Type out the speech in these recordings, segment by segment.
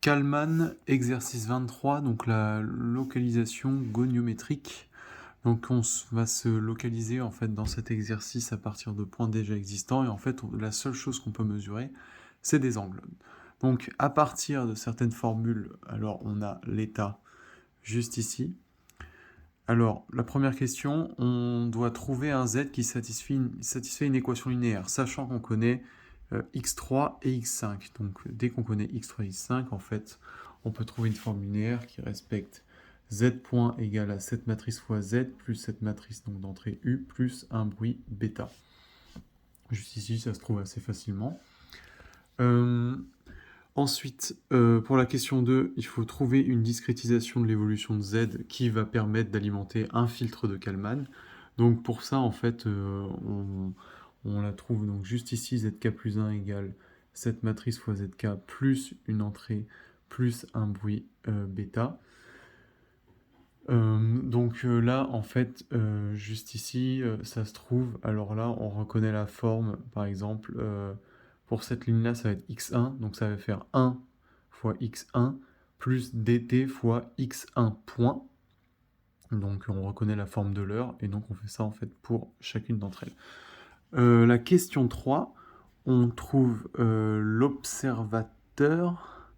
Kalman, exercice 23, donc la localisation goniométrique. Donc va se localiser en fait dans cet exercice à partir de points déjà existants et en fait la seule chose qu'on peut mesurer c'est des angles. Donc à partir de certaines formules, alors on a l'état juste ici. Alors la première question, on doit trouver un z qui satisfait une équation linéaire, sachant qu'on connaît x3 et x5. Donc dès qu'on connaît x3 et x5, en fait, on peut trouver une forme linéaire qui respecte z point égale à cette matrice fois z plus cette matrice donc d'entrée u plus un bruit bêta. Juste ici, ça se trouve assez facilement. Ensuite, pour la question 2, il faut trouver une discrétisation de l'évolution de z qui va permettre d'alimenter un filtre de Kalman. Donc pour ça, en fait, on la trouve donc juste ici, zk plus 1 égale cette matrice fois zk plus une entrée plus un bruit bêta. Donc là, en fait, juste ici, ça se trouve, alors là, on reconnaît la forme, par exemple, pour cette ligne-là, ça va être x1, donc ça va faire 1 fois x1 plus dt fois x1 point. Donc on reconnaît la forme de l'heure, et donc on fait ça en fait pour chacune d'entre elles. La question 3, on trouve l'observateur.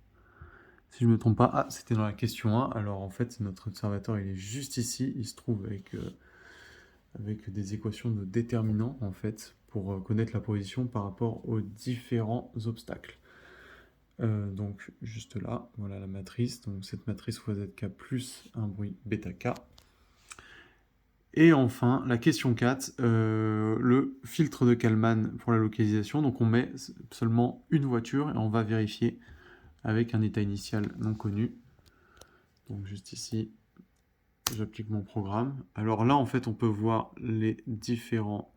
Si je ne me trompe pas, c'était dans la question 1. Alors en fait, notre observateur, il est juste ici. Il se trouve avec des équations de déterminants, en fait, pour connaître la position par rapport aux différents obstacles. Donc juste là, voilà la matrice. Donc cette matrice fois zk plus un bruit bêta k. Et enfin, la question 4, le filtre de Kalman pour la localisation. Donc on met seulement une voiture et on va vérifier avec un état initial non connu. Donc juste ici, j'applique mon programme. Alors là, en fait, on peut voir les différents...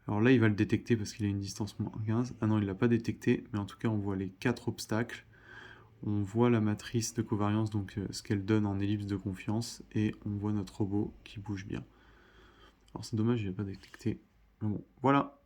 Alors là, il va le détecter parce qu'il a une distance moins 15. Ah non, il ne l'a pas détecté, mais en tout cas, on voit les 4 obstacles. On voit la matrice de covariance, donc ce qu'elle donne en ellipse de confiance, et on voit notre robot qui bouge bien. Alors c'est dommage, il n'a pas détecté. Mais bon, voilà.